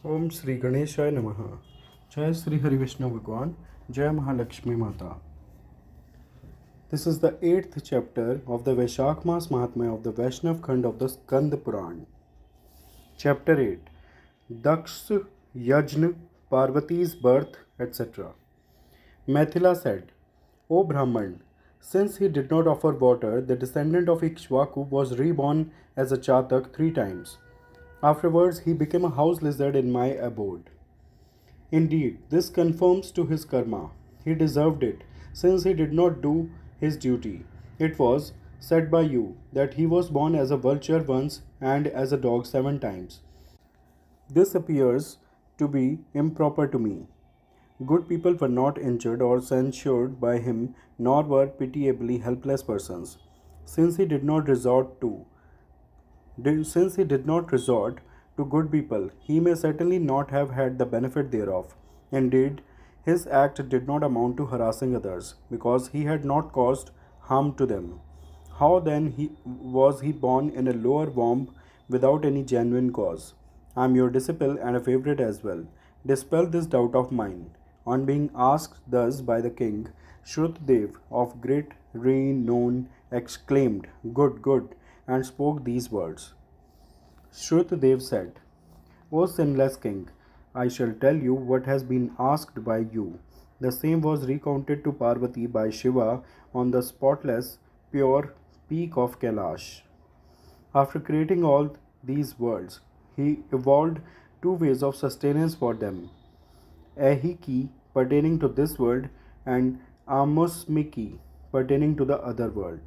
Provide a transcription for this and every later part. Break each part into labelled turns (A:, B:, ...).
A: Om Shri Ganeshaya Namaha. Jai Shri Hari Vishnu Bhagwan. Jai Mahalakshmi Mata. This is the 8th chapter of the Vaishakha Masa Mahatmya of the Vaishnav Khand of the Skand Purana. Chapter 8. Daksh Yajna, Parvati's birth, etc. Mathila said, O Brahman, since he did not offer water, the descendant of Ikshvaku was reborn as a Chatak 3 times. Afterwards, he became a house lizard in my abode. Indeed, this conforms to his karma. He deserved it, since he did not do his duty. It was said by you that he was born as a vulture once and as a dog 7 times. This appears to be improper to me. Good people were not injured or censured by him, nor were pitiably helpless persons, since he did not resort to good people, he may certainly not have had the benefit thereof. Indeed, his act did not amount to harassing others, because he had not caused harm to them. How then was he born in a lower womb without any genuine cause? I am your disciple and a favorite as well. Dispel this doubt of mine. On being asked thus by the king, Shrutdev of great renown exclaimed, Good, good, and spoke these words. Shrutdev said, O sinless king, I shall tell you what has been asked by you. The same was recounted to Parvati by Shiva on the spotless, pure peak of Kailash. After creating all these worlds, he evolved 2 ways of sustenance for them. Ahiki, pertaining to this world, and Amusmiki, pertaining to the other world.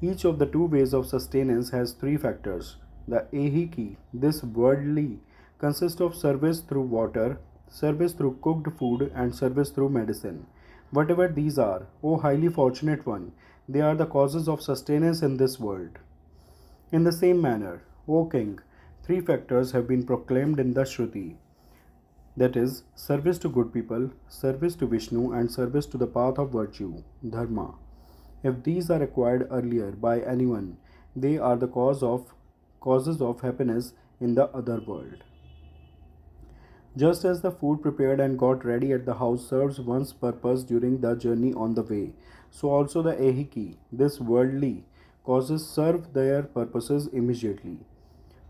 A: Each of the 2 ways of sustenance has 3 factors. The Ahiki, this worldly, consists of service through water, service through cooked food, and service through medicine. Whatever these are, O highly fortunate one, they are the causes of sustenance in this world. In the same manner, O king, 3 factors have been proclaimed in the Shruti. That is, service to good people, service to Vishnu, and service to the path of virtue, dharma. If these are acquired earlier by anyone, they are the causes of happiness in the other world. Just as the food prepared and got ready at the house serves one's purpose during the journey on the way, so also the ahiki, this worldly, causes serve their purposes immediately.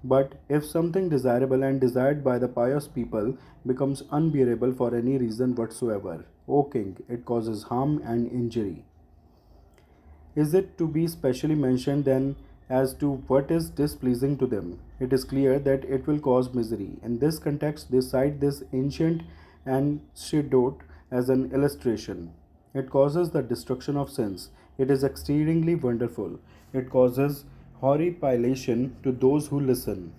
A: But if something desirable and desired by the pious people becomes unbearable for any reason whatsoever, O king, it causes harm and injury. Is it to be specially mentioned then as to what is displeasing to them? It is clear that it will cause misery. In this context, they cite this ancient anecdote as an illustration. It causes the destruction of sins. It is exceedingly wonderful. It causes horripilation to those who listen.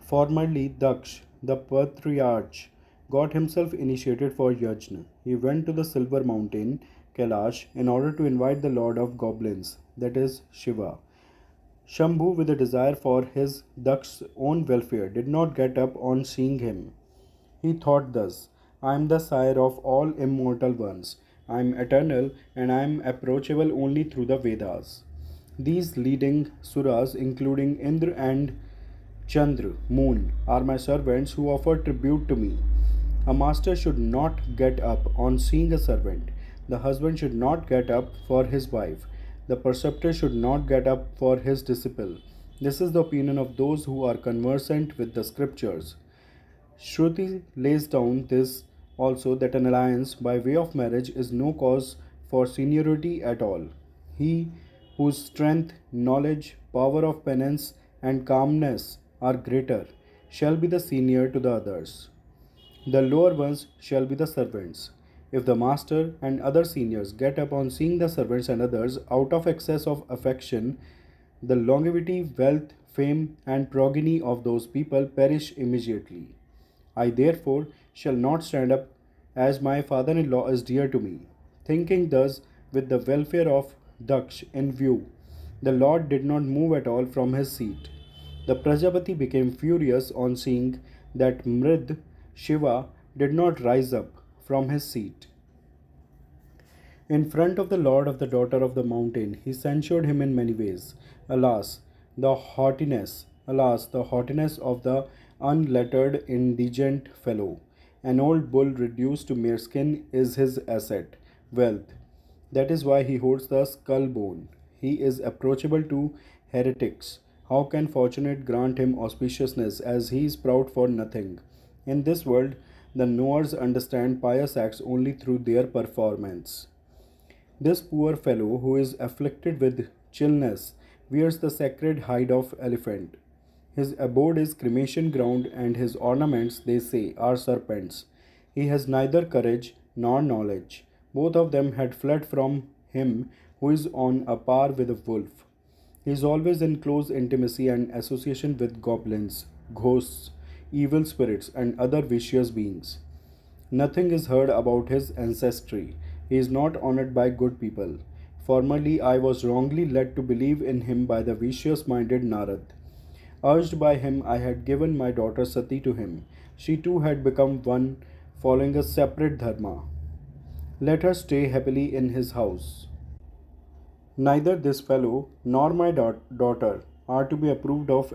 A: Formerly, Daksh, the patriarch, got himself initiated for yajna. He went to the silver mountain, Kailash, in order to invite the lord of goblins, that is, Shiva. Shambhu, with a desire for his Daksh's own welfare, did not get up on seeing him. He thought thus, I am the sire of all immortal ones. I am eternal and I am approachable only through the Vedas. These leading suras, including Indra and Chandra, moon, are my servants who offer tribute to me. A master should not get up on seeing a servant. The husband should not get up for his wife. The preceptor should not get up for his disciple. This is the opinion of those who are conversant with the scriptures. Shruti lays down this also, that an alliance by way of marriage is no cause for seniority at all. He whose strength, knowledge, power of penance, and calmness are greater shall be the senior to the others. The lower ones shall be the servants. If the master and other seniors get up on seeing the servants and others out of excess of affection, the longevity, wealth, fame, and progeny of those people perish immediately. I therefore shall not stand up, as my father-in-law is dear to me. Thinking thus, with the welfare of Daksh in view, the Lord did not move at all from his seat. The Prajapati became furious on seeing that Mrid, Shiva, did not rise up from his seat. In front of the Lord of the daughter of the mountain, he censured him in many ways. Alas, the haughtiness of the unlettered, indigent fellow. An old bull reduced to mere skin is his asset, wealth. That is why he holds the skull bone. He is approachable to heretics. How can fortunate grant him auspiciousness as he is proud for nothing? In this world, the knowers understand pious acts only through their performance. This poor fellow, who is afflicted with chillness, wears the sacred hide of elephant. His abode is cremation ground, and his ornaments, they say, are serpents. He has neither courage nor knowledge. Both of them had fled from him who is on a par with a wolf. He is always in close intimacy and association with goblins, ghosts, evil spirits, and other vicious beings. Nothing is heard about his ancestry. He is not honored by good people. Formerly, I was wrongly led to believe in him by the vicious minded Narad. Urged by him, I had given my daughter Sati to him. She too had become one, following a separate dharma. Let her stay happily in his house. Neither this fellow nor my daughter are to be approved of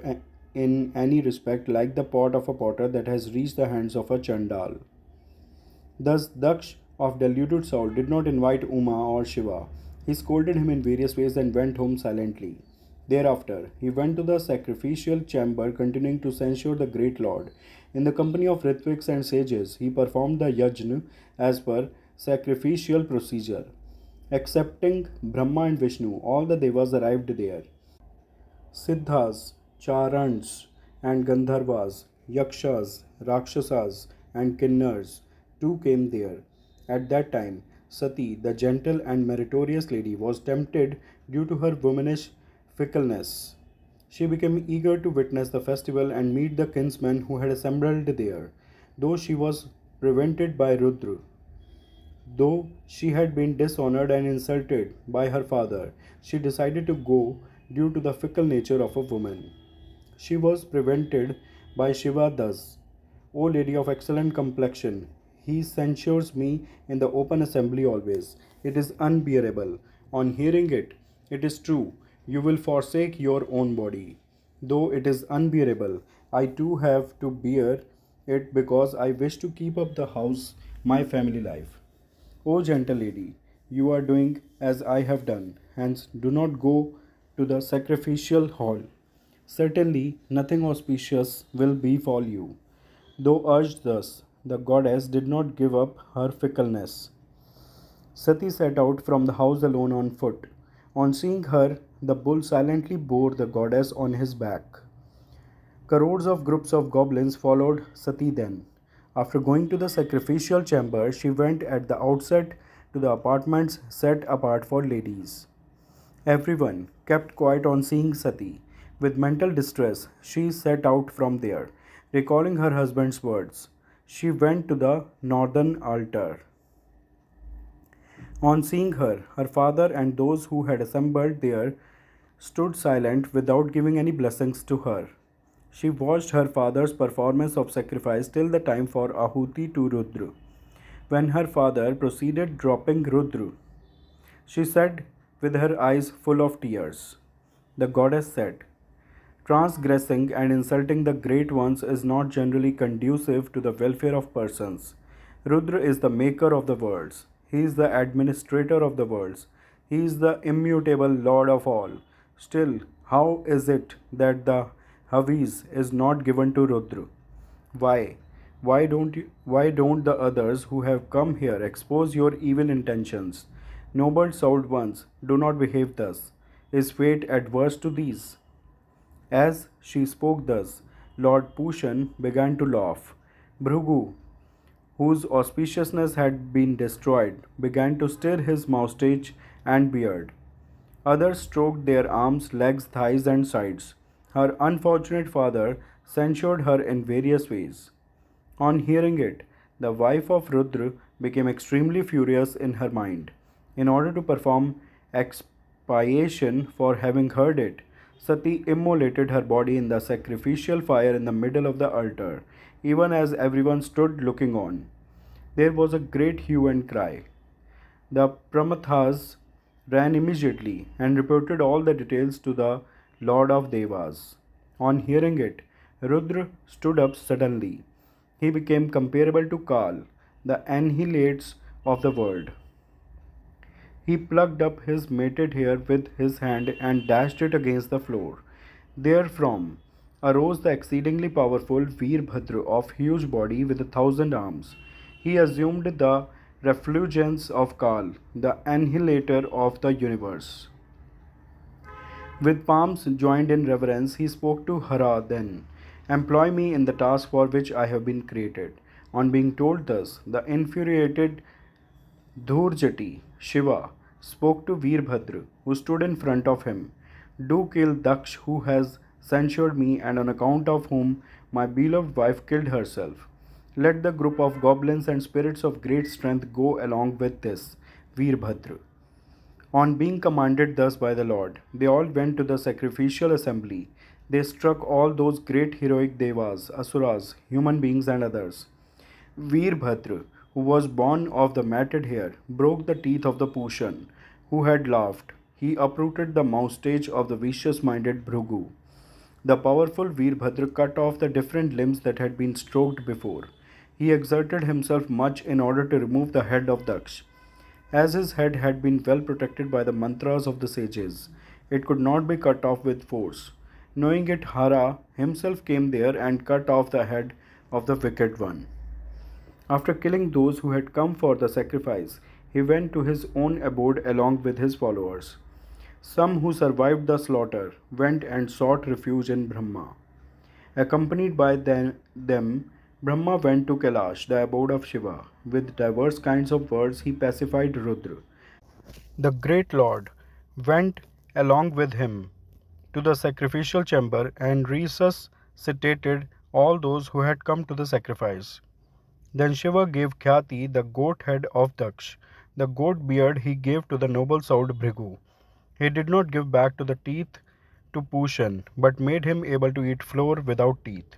A: in any respect like the pot of a potter that has reached the hands of a Chandal. Thus, Daksh of deluded soul did not invite Uma or Shiva. He scolded him in various ways and went home silently. Thereafter, he went to the sacrificial chamber, continuing to censure the great lord. In the company of Ritviks and sages, he performed the yajna as per sacrificial procedure. Excepting Brahma and Vishnu, all the devas arrived there. Siddhas, Charans, and Gandharvas, Yakshas, Rakshasas, and Kinnars too came there. At that time, Sati, the gentle and meritorious lady, was tempted due to her womanish fickleness. She became eager to witness the festival and meet the kinsmen who had assembled there, though she was prevented by Rudra. Though she had been dishonored and insulted by her father, she decided to go due to the fickle nature of a woman. She was prevented by Shiva thus: O lady of excellent complexion, he censures me in the open assembly always. It is unbearable. On hearing it, it is true, you will forsake your own body. Though it is unbearable, I too have to bear it because I wish to keep up the house, my family life. O gentle lady, you are doing as I have done, hence do not go to the sacrificial hall. Certainly nothing auspicious will befall you. Though urged thus, the goddess did not give up her fickleness. Sati set out from the house alone on foot. On seeing her, the bull silently bore the goddess on his back. Crores of groups of goblins followed Sati then. After going to the sacrificial chamber, she went at the outset to the apartments set apart for ladies. Everyone kept quiet on seeing Sati. With mental distress, she set out from there, recalling her husband's words. She went to the northern altar. On seeing her, her father and those who had assembled there stood silent without giving any blessings to her. She watched her father's performance of sacrifice till the time for Ahuti to Rudra. When her father proceeded dropping Rudra, she said with her eyes full of tears. The goddess said, transgressing and insulting the great ones is not generally conducive to the welfare of persons. Rudra is the maker of the worlds. He is the administrator of the worlds. He is the immutable Lord of all. Still, how is it that the Havis is not given to Rudra? Why? Why don't the others who have come here expose your evil intentions? Noble souled ones, do not behave thus. Is fate adverse to these? As she spoke thus, Lord Pushan began to laugh. Bhrugu, whose auspiciousness had been destroyed, began to stir his moustache and beard. Others stroked their arms, legs, thighs, and sides. Her unfortunate father censured her in various ways. On hearing it, the wife of Rudra became extremely furious in her mind. In order to perform expiation for having heard it, Sati immolated her body in the sacrificial fire in the middle of the altar, even as everyone stood looking on. There was a great hue and cry. The Pramathas ran immediately and reported all the details to the Lord of Devas. On hearing it, Rudra stood up suddenly. He became comparable to Kal, the annihilates of the world. He plucked up his matted hair with his hand and dashed it against the floor. Therefrom arose the exceedingly powerful Veerbhadra of huge body with 1,000 arms. He assumed the refulgence of Kal, the annihilator of the universe. With palms joined in reverence, he spoke to Hara then, "Employ me in the task for which I have been created." On being told thus, the infuriated Dhurjati, Shiva, spoke to Veerbhadra, who stood in front of him. "Do kill Daksh, who has censured me and on account of whom my beloved wife killed herself. Let the group of goblins and spirits of great strength go along with this, Veerbhadra." On being commanded thus by the Lord, they all went to the sacrificial assembly. They struck all those great heroic devas, asuras, human beings, and others. Veerbhadra, who was born of the matted hair, broke the teeth of the Pushan, who had laughed. He uprooted the moustache of the vicious minded Bhrigu. The powerful Veerbhadra cut off the different limbs that had been stroked before. He exerted himself much in order to remove the head of Daksh. As his head had been well protected by the mantras of the sages, it could not be cut off with force. Knowing it, Hara himself came there and cut off the head of the wicked one. After killing those who had come for the sacrifice, he went to his own abode along with his followers. Some who survived the slaughter went and sought refuge in Brahma. Accompanied by them, Brahma went to Kailash, the abode of Shiva. With diverse kinds of words, he pacified Rudra. The great Lord went along with him to the sacrificial chamber and resuscitated all those who had come to the sacrifice. Then Shiva gave Khyati the goat head of Daksh. The goat beard he gave to the noble souled Bhrigu. He did not give back to the teeth to Pushan, but made him able to eat flour without teeth.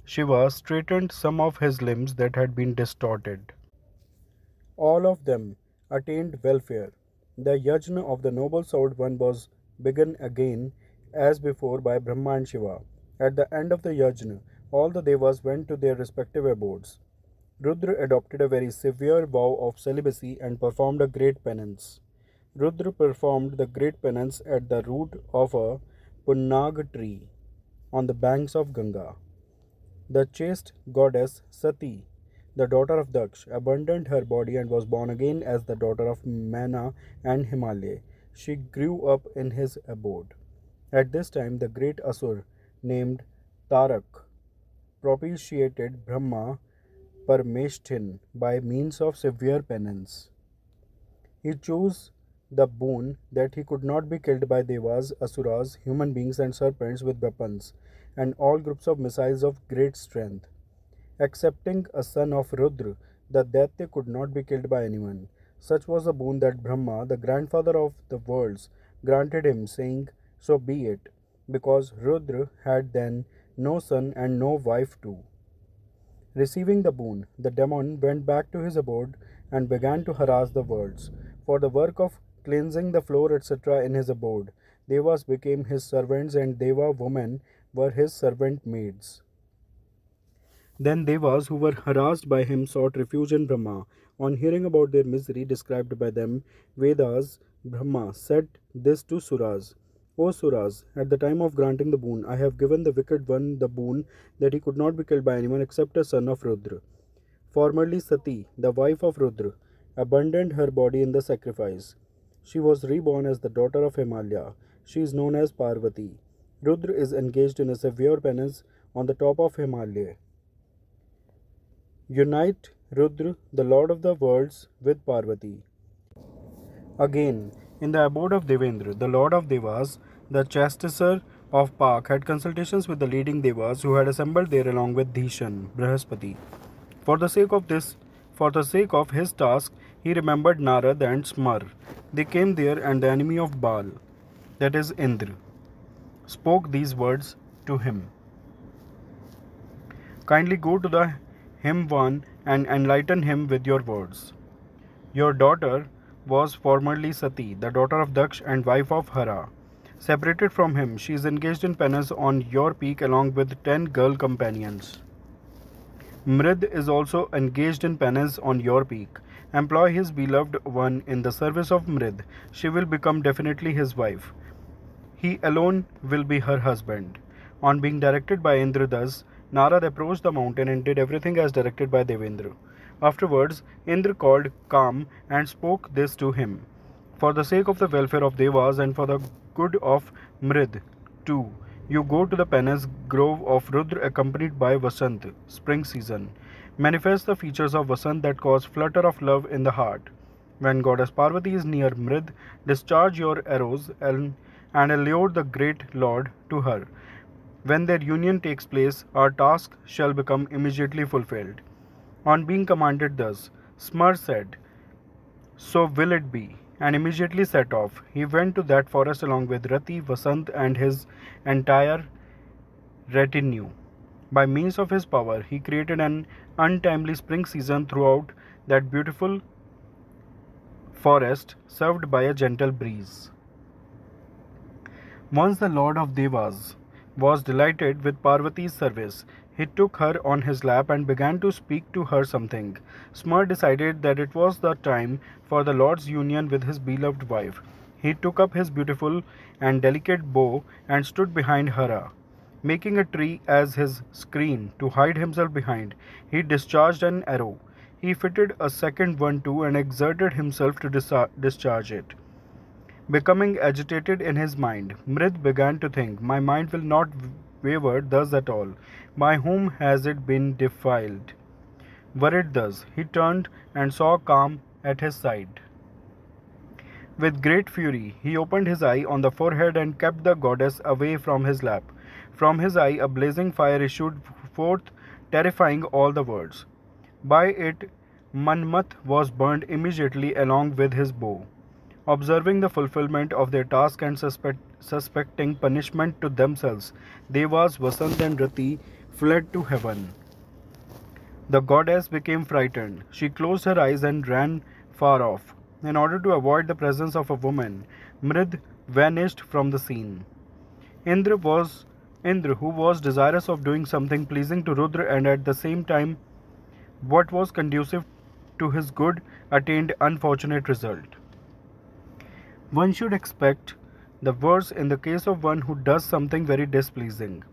A: Shiva straightened some of his limbs that had been distorted. All of them attained welfare. The yajna of the noble souled one was begun again as before by Brahma and Shiva. At the end of the yajna, all the devas went to their respective abodes. Rudra adopted a very severe vow of celibacy and performed a great penance. Rudra performed the great penance at the root of a punnag tree on the banks of Ganga. The chaste goddess Sati, the daughter of Daksh, abandoned her body and was born again as the daughter of Mana and Himalaya. She grew up in his abode. At this time, the great Asur named Tarak propitiated Brahma Parmeshtin by means of severe penance. He chose the boon that he could not be killed by devas, asuras, human beings, and serpents with weapons, and all groups of missiles of great strength. Excepting a son of Rudra, the Daitya could not be killed by anyone. Such was the boon that Brahma, the grandfather of the worlds, granted him, saying, "So be it," because Rudra had then no son and no wife too. Receiving the boon, the demon went back to his abode and began to harass the worlds. For the work of cleansing the floor, etc., in his abode, devas became his servants and deva women were his servant maids. Then devas who were harassed by him sought refuge in Brahma. On hearing about their misery described by them, Vedas, Brahma said this to Suras. O Suras, at the time of granting the boon, I have given the wicked one the boon that he could not be killed by anyone except a son of Rudra. Formerly Sati, the wife of Rudra, abandoned her body in the sacrifice. She was reborn as the daughter of Himalaya. She is known as Parvati. Rudra is engaged in a severe penance on the top of Himalaya. Unite Rudra, the Lord of the worlds, with Parvati. Again, in the abode of Devendra, the Lord of Devas, the chastiser of Pak, had consultations with the leading Devas who had assembled there along with Dhishan, Brihaspati. For the sake of his task, he remembered Narad and Smar. They came there, and the enemy of Baal, that is Indra, spoke these words to him. Kindly go to the Himvan and enlighten him with your words. Your daughter was formerly Sati, the daughter of Daksh and wife of Hara. Separated from him, she is engaged in penance on your peak along with 10 girl companions. Mrid is also engaged in penance on your peak. Employ his beloved one in the service of Mrid. She will become definitely his wife. He alone will be her husband. On being directed by Indra thus, Narad approached the mountain and did everything as directed by Devendra. Afterwards, Indra called Kam and spoke this to him. For the sake of the welfare of Devas and for the good of Mrid, too, you go to the penance grove of Rudra accompanied by Vasant, spring season. Manifest the features of Vasant that cause flutter of love in the heart. When Goddess Parvati is near Mrid, discharge your arrows and allure the great Lord to her. When their union takes place, our task shall become immediately fulfilled. On being commanded thus, Smar said, "So will it be," and immediately set off. He went to that forest along with Rati, Vasant, and his entire retinue. By means of his power, he created an untimely spring season throughout that beautiful forest, served by a gentle breeze. Once the Lord of Devas was delighted with Parvati's service. He took her on his lap and began to speak to her something. Smar decided that it was the time for the Lord's union with his beloved wife. He took up his beautiful and delicate bow and stood behind Hara. Making a tree as his screen to hide himself behind, he discharged an arrow. He fitted a second one too and exerted himself to discharge it. Becoming agitated in his mind, Mrid began to think, "My mind will not waver thus at all. By whom has it been defiled?" Worried thus, he turned and saw Kam at his side. With great fury, he opened his eye on the forehead and kept the goddess away from his lap. From his eye, a blazing fire issued forth, terrifying all the worlds. By it, Manmath was burned immediately along with his bow. Observing the fulfillment of their task and suspecting punishment to themselves, Devas, Vasant, and Rati fled to heaven. The goddess became frightened. She closed her eyes and ran far off. In order to avoid the presence of a woman, Mrid vanished from the scene. Indra, who was desirous of doing something pleasing to Rudra and at the same time what was conducive to his good, attained unfortunate result. One should expect the worst in the case of one who does something very displeasing.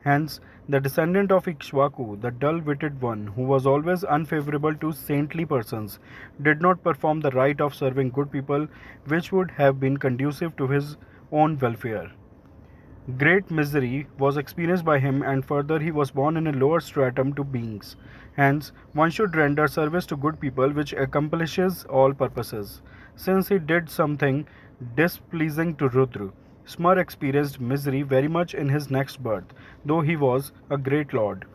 A: Hence, the descendant of Ikshvaku, the dull-witted one, who was always unfavorable to saintly persons, did not perform the rite of serving good people, which would have been conducive to his own welfare. Great misery was experienced by him, and further he was born in a lower stratum to beings. Hence, one should render service to good people which accomplishes all purposes. Since he did something displeasing to Rudra, Smar experienced misery very much in his next birth, though he was a great lord.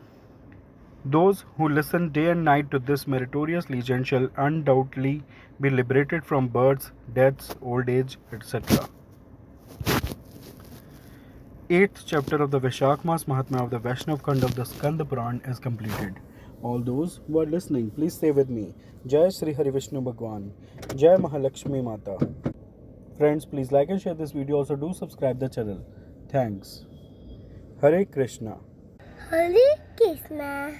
A: Those who listen day and night to this meritorious legend shall undoubtedly be liberated from births, deaths, old age, etc. 8th chapter of the Vaishakha Masa Mahatmya of the Vaishnav Khand of the Skand Purana is completed. All those who are listening, please say with me, Jai Sri Hari Vishnu Bhagwan, Jai Mahalakshmi Mata. Friends, please like and share this video. Also do subscribe the channel. Thanks. Hare Krishna.
B: Hare Krishna.